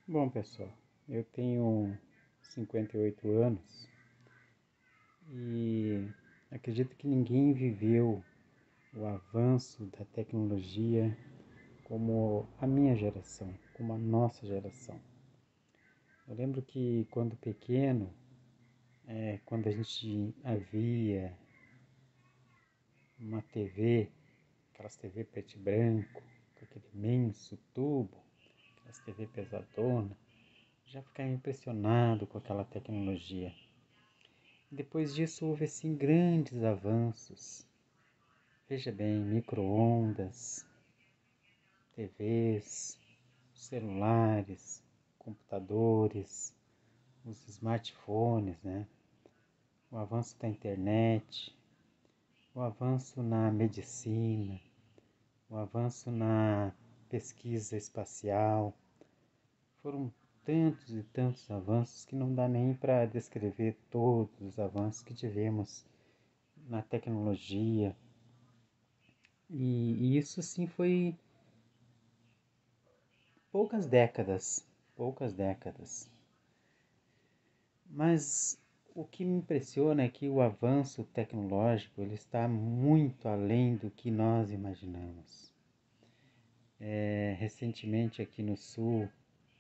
Bom, pessoal, eu tenho 58 anos e acredito que ninguém viveu o avanço da tecnologia como a minha geração, como a nossa geração. Eu lembro que quando pequeno, quando a gente havia uma TV, aquelas TV preto e branco, com aquele imenso tubo, aquelas TV pesadona, já ficava impressionado com aquela tecnologia. Depois disso houve assim grandes avanços. Veja bem, micro-ondas, TVs, celulares, computadores, os smartphones, né? O avanço da internet, o avanço na medicina, o avanço na pesquisa espacial. Foram tantos e tantos avanços que não dá nem para descrever todos os avanços que tivemos na tecnologia. E isso sim foi poucas décadas. Mas o que me impressiona é que o avanço tecnológico ele está muito além do que nós imaginamos. Recentemente aqui no sul,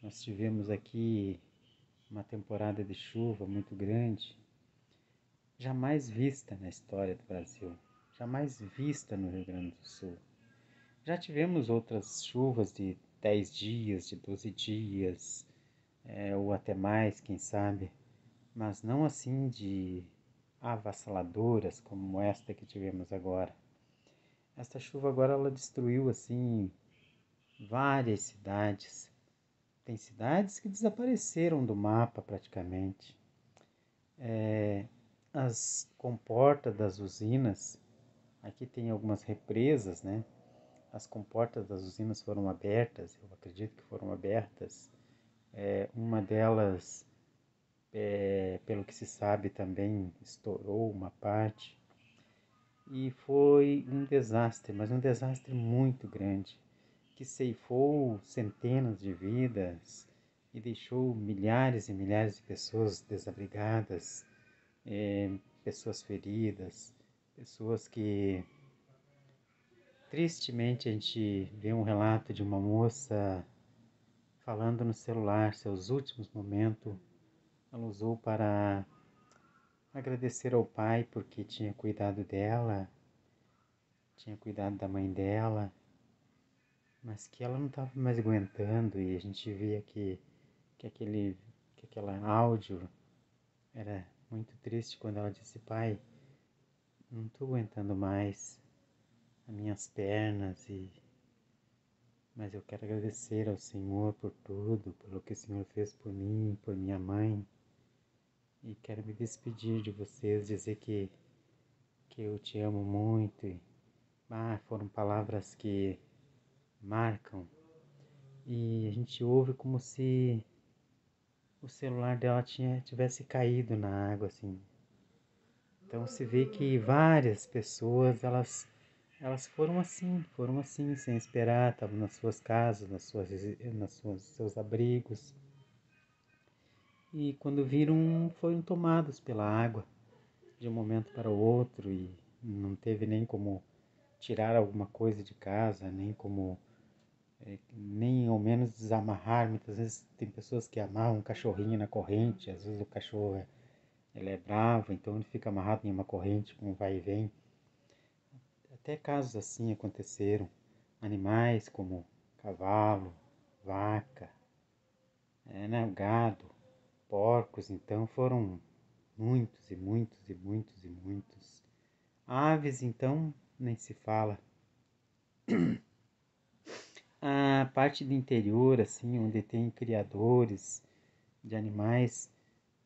nós tivemos aqui uma temporada de chuva muito grande, jamais vista na história do Brasil, jamais vista no Rio Grande do Sul. Já tivemos outras chuvas de 10 dias, de 12 dias, ou até mais, quem sabe, mas não assim de avassaladoras como esta que tivemos agora. Esta chuva agora ela destruiu assim várias cidades. Tem cidades que desapareceram do mapa praticamente. As comportas das usinas, aqui tem algumas represas, né? As comportas das usinas foram abertas, eu acredito que foram abertas. Uma delas, pelo que se sabe, também estourou uma parte. E foi um desastre, mas um desastre muito grande, que ceifou centenas de vidas e deixou milhares e milhares de pessoas desabrigadas, pessoas feridas, pessoas que tristemente a gente vê um relato de uma moça falando no celular seus últimos momentos. Ela usou para agradecer ao pai porque tinha cuidado dela, tinha cuidado da mãe dela, mas que ela não estava mais aguentando e a gente via que aquele áudio era muito triste quando ela disse: pai, não estou aguentando mais as minhas pernas, mas eu quero agradecer ao Senhor por tudo, pelo que o Senhor fez por mim, por minha mãe, e quero me despedir de vocês, dizer que eu te amo muito. Foram palavras que marcam e a gente ouve como se o celular dela tivesse caído na água, assim. Então se vê que várias pessoas, elas foram assim, sem esperar, estavam nas suas casas, seus abrigos. E quando viram, foram tomados pela água de um momento para o outro e não teve nem como tirar alguma coisa de casa, nem ao menos desamarrar. Muitas vezes tem pessoas que amarram um cachorrinho na corrente, às vezes o cachorro ele é bravo, então ele fica amarrado em uma corrente com um vai e vem. Até casos assim aconteceram. Animais como cavalo, vaca, né, gado, porcos, então foram muitos e muitos e muitos e muitos. Aves, então, nem se fala. A parte do interior, assim, onde tem criadores de animais,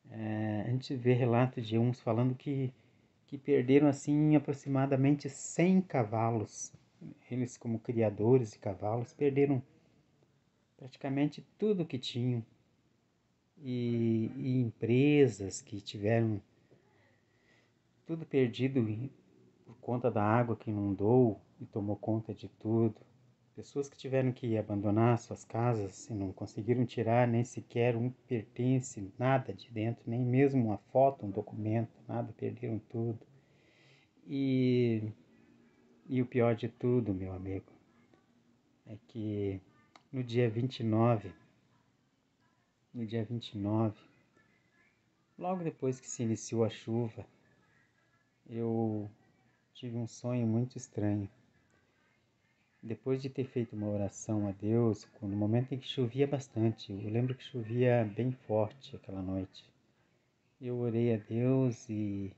a gente vê relatos de uns falando que perderam, assim, aproximadamente 100 cavalos. Eles, como criadores de cavalos, perderam praticamente tudo que tinham. E empresas que tiveram tudo perdido por conta da água que inundou e tomou conta de tudo. pessoas que tiveram que abandonar suas casas e não conseguiram tirar nem sequer um pertence, nada de dentro, nem mesmo uma foto, um documento, nada, perderam tudo. E, e o pior de tudo, meu amigo, é que no dia 29, logo depois que se iniciou a chuva, eu tive um sonho muito estranho. Depois de ter feito uma oração a Deus, no momento em que chovia bastante, eu lembro que chovia bem forte aquela noite. Eu orei a Deus e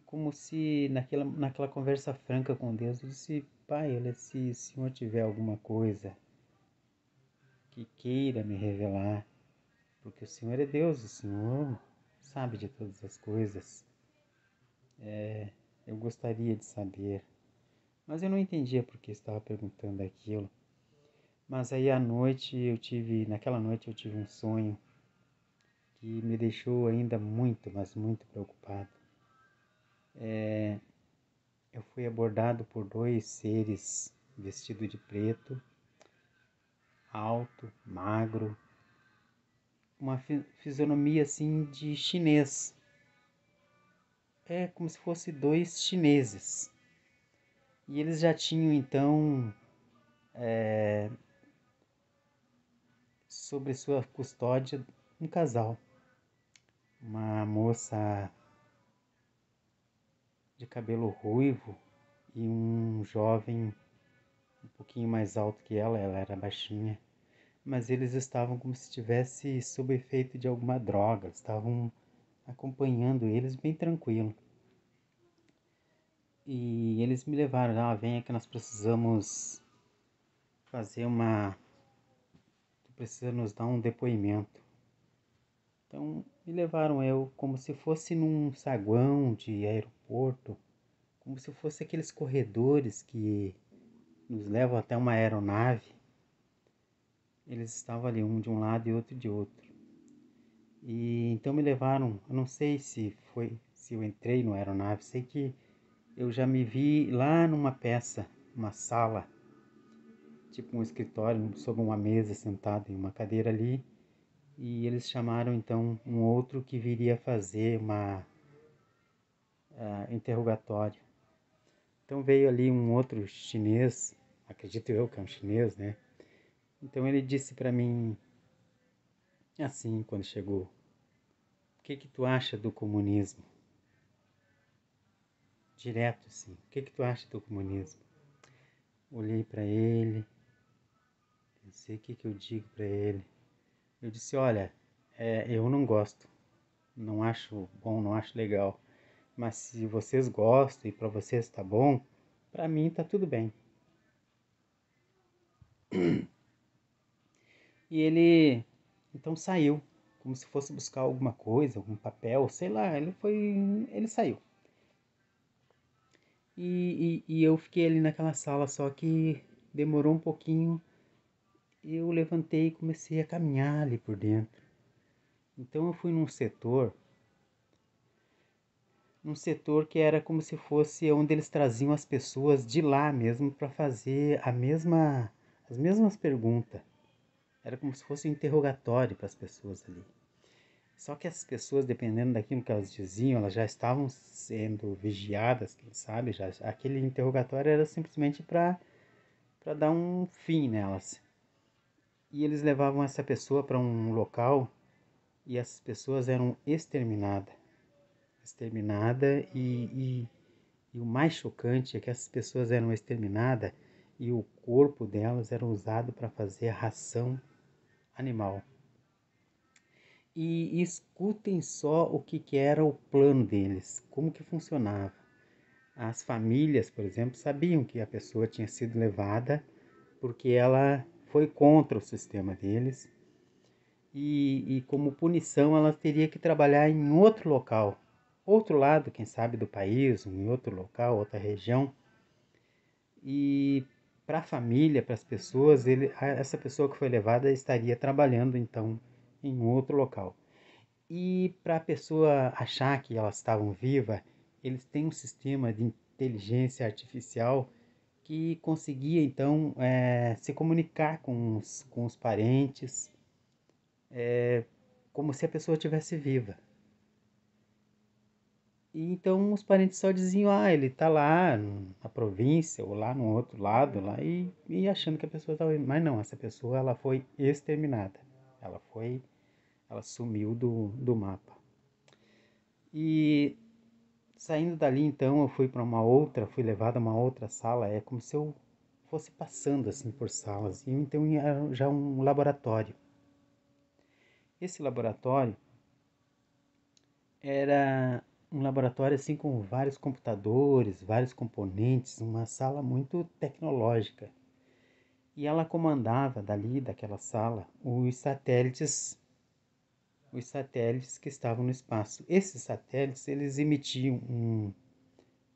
como se naquela conversa franca com Deus, eu disse: Pai, olha, se o Senhor tiver alguma coisa que queira me revelar, porque o Senhor é Deus, o Senhor sabe de todas as coisas, eu gostaria de saber. Mas eu não entendia por que estava perguntando aquilo. Mas aí naquela noite eu tive um sonho que me deixou ainda muito, mas muito preocupado. Eu fui abordado por dois seres vestidos de preto, alto, magro, uma fisionomia assim de chinês. É como se fosse dois chineses. E eles já tinham então sobre sua custódia um casal. Uma moça de cabelo ruivo e um jovem um pouquinho mais alto que ela era baixinha. Mas eles estavam como se estivesse sob efeito de alguma droga, estavam acompanhando eles bem tranquilo. E eles me levaram, venha que nós precisamos fazer precisa nos dar um depoimento. Então me levaram eu como se fosse num saguão de aeroporto, como se fosse aqueles corredores que nos levam até uma aeronave. Eles estavam ali, um de um lado e outro de outro. E então me levaram, eu não sei se eu entrei na aeronave, sei que eu já me vi lá numa peça, uma sala, tipo um escritório, sobre uma mesa, sentado em uma cadeira ali, e eles chamaram então um outro que viria fazer uma interrogatório. Então veio ali um outro chinês, acredito eu que é um chinês, né? Então ele disse para mim assim, quando chegou: o que tu acha do comunismo? Direto assim, o que tu acha do comunismo? Olhei para ele, pensei o que eu digo para ele. Eu disse: olha, eu não gosto, não acho bom, não acho legal. Mas se vocês gostam e para vocês tá bom, para mim tá tudo bem. E ele então saiu, como se fosse buscar alguma coisa, algum papel, sei lá, ele saiu. E eu fiquei ali naquela sala, só que demorou um pouquinho. Eu levantei e comecei a caminhar ali por dentro. Então eu fui num setor que era como se fosse onde eles traziam as pessoas de lá mesmo para fazer as mesmas perguntas. Era como se fosse um interrogatório para as pessoas ali. Só que essas pessoas, dependendo daquilo que elas diziam, elas já estavam sendo vigiadas, quem sabe, aquele interrogatório era simplesmente para dar um fim nelas. E eles levavam essa pessoa para um local e essas pessoas eram exterminadas. E o mais chocante é que essas pessoas eram exterminadas e o corpo delas era usado para fazer ração animal. E escutem só o que era o plano deles, como que funcionava. As famílias, por exemplo, sabiam que a pessoa tinha sido levada porque ela foi contra o sistema deles e como punição ela teria que trabalhar em outro local, outro lado, quem sabe, do país, em outro local, outra região. E para a família, para as pessoas, essa pessoa que foi levada estaria trabalhando então em outro local. E para a pessoa achar que elas estavam vivas, eles têm um sistema de inteligência artificial que conseguia então se comunicar com os parentes, como se a pessoa estivesse viva. E então os parentes só diziam, ele tá lá na província ou lá no outro lado, lá, e achando que a pessoa estava. Mas não, essa pessoa ela foi exterminada. Ela sumiu do mapa. E saindo dali então eu fui levado a uma outra sala, é como se eu fosse passando assim por salas. E então era já um laboratório. Esse laboratório era um laboratório assim com vários computadores, vários componentes, uma sala muito tecnológica. E ela comandava dali, daquela sala, os satélites que estavam no espaço. Esses satélites, eles emitiam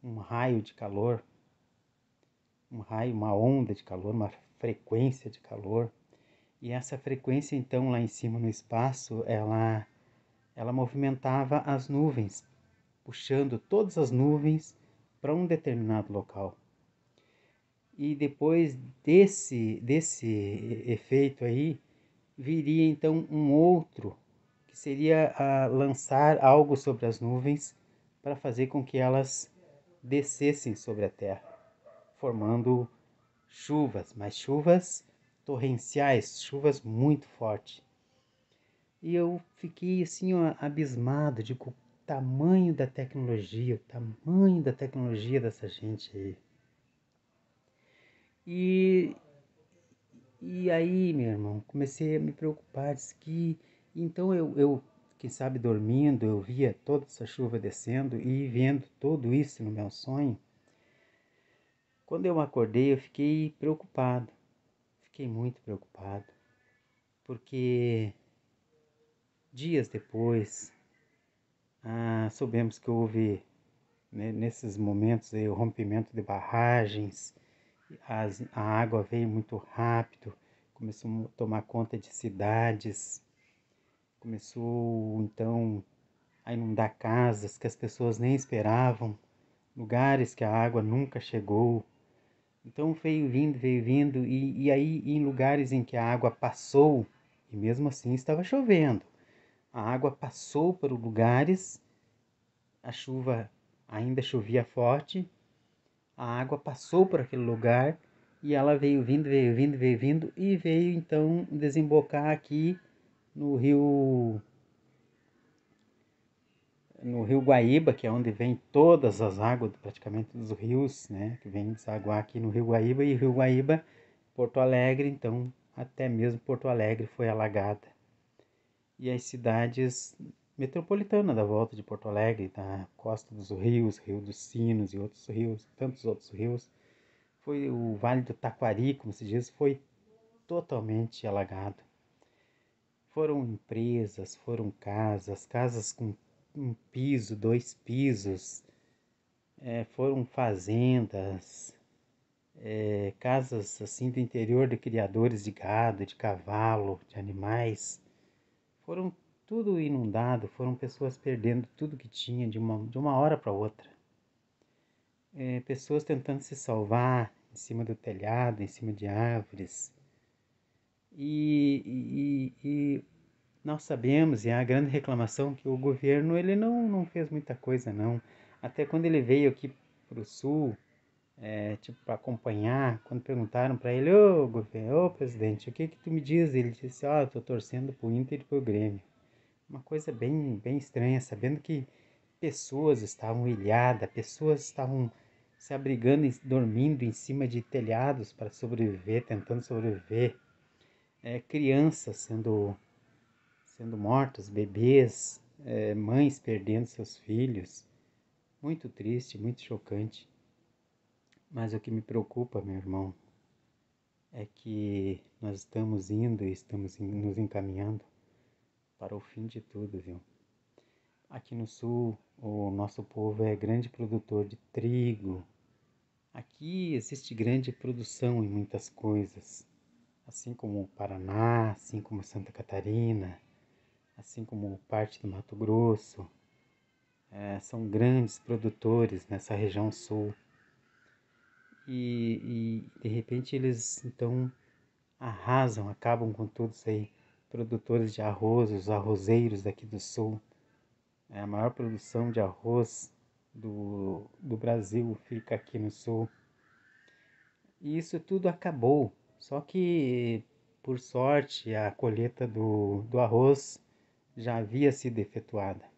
um raio de calor, uma onda de calor, uma frequência de calor. E essa frequência, então, lá em cima no espaço, ela movimentava as nuvens, puxando todas as nuvens para um determinado local. E depois desse efeito aí, viria então um outro, que seria lançar algo sobre as nuvens para fazer com que elas descessem sobre a terra, formando chuvas, mas chuvas torrenciais, chuvas muito fortes. E eu fiquei assim abismado de o tamanho da tecnologia, o tamanho da tecnologia dessa gente aí. E, e aí, meu irmão, comecei a me preocupar, disse que então quem sabe dormindo, eu via toda essa chuva descendo e vendo tudo isso no meu sonho. Quando eu acordei, eu fiquei preocupado, fiquei muito preocupado, porque dias depois, soubemos que houve, né, nesses momentos aí, o rompimento de barragens, a água veio muito rápido, começou a tomar conta de cidades, começou então a inundar casas que as pessoas nem esperavam, lugares que a água nunca chegou. Então veio vindo, e aí em lugares em que a água passou, e mesmo assim estava chovendo, a água passou por lugares, a chuva ainda chovia forte, a água passou por aquele lugar e ela veio vindo e veio então desembocar aqui no rio, no rio Guaíba, que é onde vem todas as águas praticamente dos rios, né, que vem desaguar aqui no rio Guaíba, e o rio Guaíba, Porto Alegre, então até mesmo Porto Alegre foi alagada. E as cidades metropolitanas da volta de Porto Alegre, da costa dos rios, Rio dos Sinos e outros rios, tantos outros rios, foi o Vale do Taquari, como se diz, foi totalmente alagado. Foram empresas, foram casas com um piso, dois pisos, foram fazendas, casas assim do interior de criadores de gado, de cavalo, de animais. Foram tudo inundado, foram pessoas perdendo tudo que tinha de uma hora para outra. Pessoas tentando se salvar em cima do telhado, em cima de árvores. E nós sabemos, e é a grande reclamação, que o governo ele não fez muita coisa não. Até quando ele veio aqui para o sul, tipo, para acompanhar, quando perguntaram para ele, ô presidente, o que tu me diz? Ele disse, eu tô torcendo pro Inter e pro Grêmio. Uma coisa bem estranha, sabendo que pessoas estavam ilhadas, pessoas estavam se abrigando, dormindo em cima de telhados para sobreviver, tentando sobreviver. Crianças sendo mortas, bebês, mães perdendo seus filhos. Muito triste, muito chocante. Mas o que me preocupa, meu irmão, é que nós estamos indo e estamos nos encaminhando para o fim de tudo, viu? Aqui no sul, o nosso povo é grande produtor de trigo. Aqui existe grande produção em muitas coisas, assim como o Paraná, assim como Santa Catarina, assim como parte do Mato Grosso. São grandes produtores nessa região sul. e de repente eles então arrasam, acabam com tudo isso aí. Produtores de arroz, os arrozeiros daqui do sul, a maior produção de arroz do Brasil fica aqui no sul. E isso tudo acabou. Só que, por sorte, a colheita do arroz já havia sido efetuada.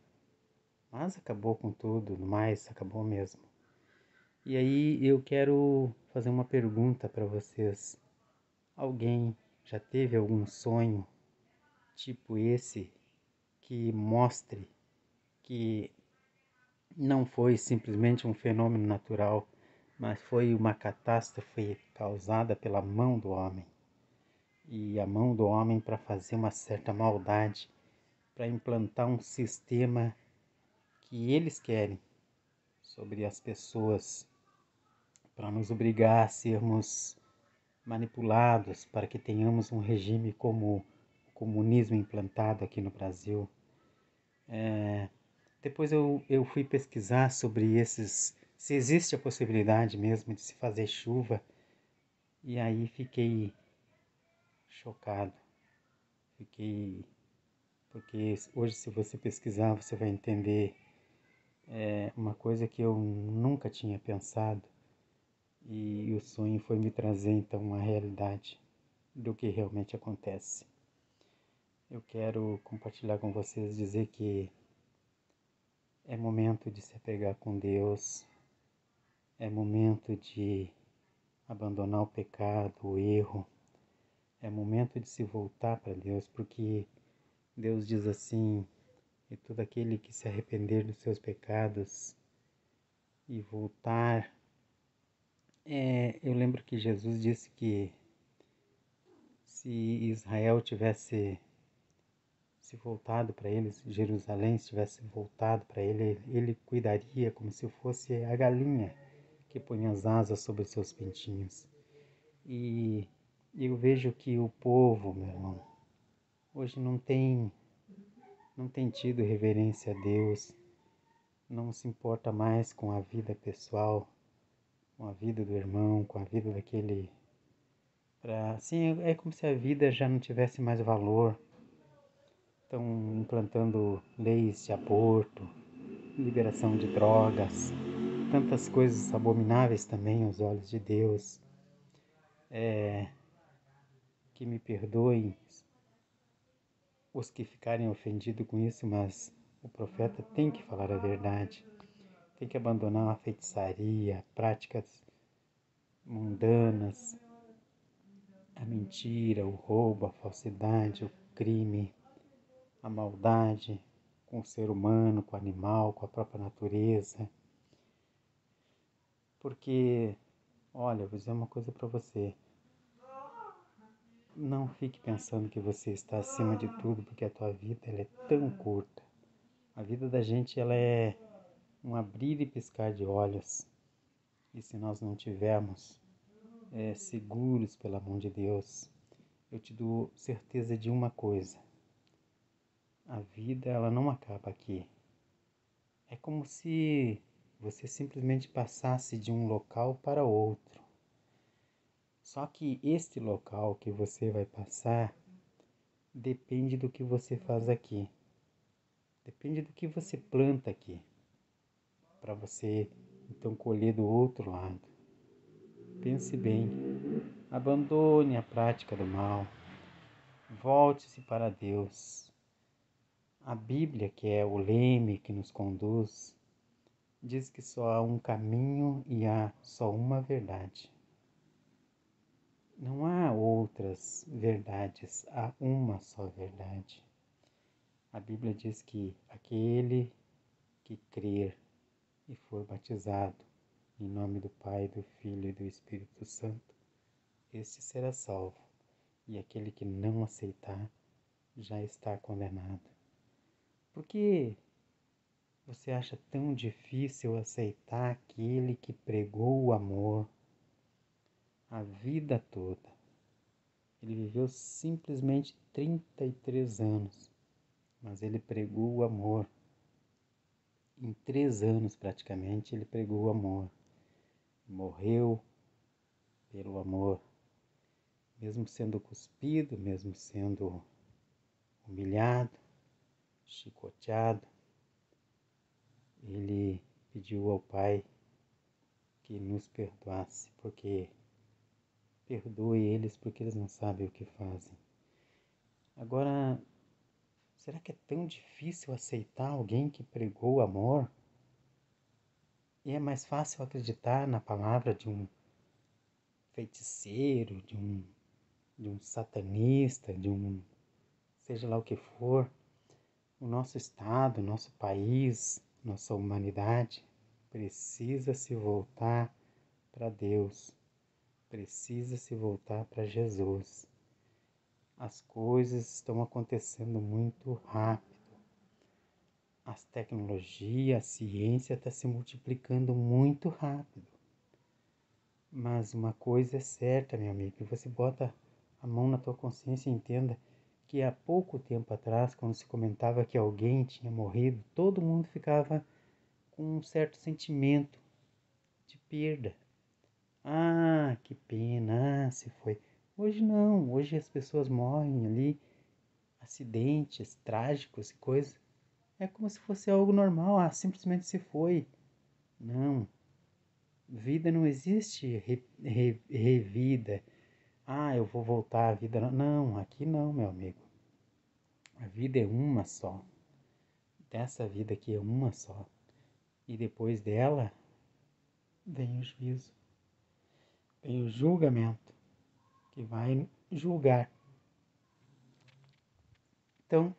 Mas acabou com tudo, no mais, acabou mesmo. E aí eu quero fazer uma pergunta para vocês. Alguém já teve algum sonho tipo esse que mostre que não foi simplesmente um fenômeno natural, mas foi uma catástrofe causada pela mão do homem? E a mão do homem para fazer uma certa maldade, para implantar um sistema que eles querem sobre as pessoas, para nos obrigar a sermos manipulados, para que tenhamos um regime como o comunismo implantado aqui no Brasil. Depois eu fui pesquisar sobre se existe a possibilidade mesmo de se fazer chuva, e aí fiquei chocado. Porque hoje, se você pesquisar, você vai entender uma coisa que eu nunca tinha pensado, e o sonho foi me trazer então uma realidade do que realmente acontece. Eu quero compartilhar com vocês, dizer que é momento de se apegar com Deus, é momento de abandonar o pecado, o erro, é momento de se voltar para Deus, porque Deus diz assim: e todo aquele que se arrepender dos seus pecados e voltar. Eu lembro que Jesus disse que se Israel tivesse se voltado para ele, se Jerusalém tivesse voltado para ele, ele cuidaria como se fosse a galinha que põe as asas sobre os seus pintinhos. E eu vejo que o povo, meu irmão, hoje não tem tido reverência a Deus, não se importa mais com a vida pessoal, com a vida do irmão, com a vida daquele. Assim, é como se a vida já não tivesse mais valor. Estão implantando leis de aborto, liberação de drogas, tantas coisas abomináveis também aos olhos de Deus. Que me perdoem os que ficarem ofendidos com isso, mas o profeta tem que falar a verdade. Tem que abandonar a feitiçaria, práticas mundanas, a mentira, o roubo, a falsidade, o crime, a maldade com o ser humano, com o animal, com a própria natureza. Porque, olha, vou dizer uma coisa para você. Não fique pensando que você está acima de tudo, porque a tua vida ela é tão curta. A vida da gente ela é um abrir e piscar de olhos. E se nós não tivermos seguros pela mão de Deus, eu te dou certeza de uma coisa: a vida ela não acaba aqui. É como se você simplesmente passasse de um local para outro. Só que este local que você vai passar depende do que você faz aqui. Depende do que você planta aqui, para você então colher do outro lado. Pense bem, abandone a prática do mal, volte-se para Deus. A Bíblia, que é o leme que nos conduz, diz que só há um caminho e há só uma verdade. Não há outras verdades, há uma só verdade. A Bíblia diz que aquele que crer e for batizado em nome do Pai, do Filho e do Espírito Santo, este será salvo, e aquele que não aceitar já está condenado. Por que você acha tão difícil aceitar aquele que pregou o amor a vida toda? Ele viveu simplesmente 33 anos, mas ele pregou o amor. Em 3 anos praticamente ele pregou o amor. Morreu pelo amor, mesmo sendo cuspido, mesmo sendo humilhado, chicoteado. Ele pediu ao Pai que nos perdoasse, porque perdoe eles porque eles não sabem o que fazem. Agora, será que é tão difícil aceitar alguém que pregou amor? E é mais fácil acreditar na palavra de um feiticeiro, de um satanista, de um seja lá o que for. O nosso estado, nosso país, nossa humanidade precisa se voltar para Deus, precisa se voltar para Jesus. As coisas estão acontecendo muito rápido. As tecnologias, a ciência está se multiplicando muito rápido. Mas uma coisa é certa, meu amigo, você bota a mão na tua consciência e entenda que há pouco tempo atrás, quando se comentava que alguém tinha morrido, todo mundo ficava com um certo sentimento de perda. Ah, que pena, se foi. Hoje não, hoje as pessoas morrem ali, acidentes trágicos e coisas. É como se fosse algo normal, simplesmente se foi. Não, vida não existe revida. Eu vou voltar à vida. Não, aqui não, meu amigo. A vida é uma só. Dessa vida aqui é uma só. E depois dela vem o juízo, vem o julgamento, que vai julgar. Então,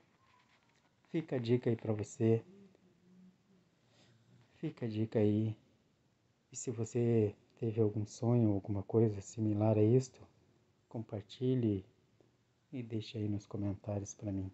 fica a dica aí pra você. Fica a dica aí. E se você teve algum sonho, alguma coisa similar a isto, compartilhe e deixe aí nos comentários para mim.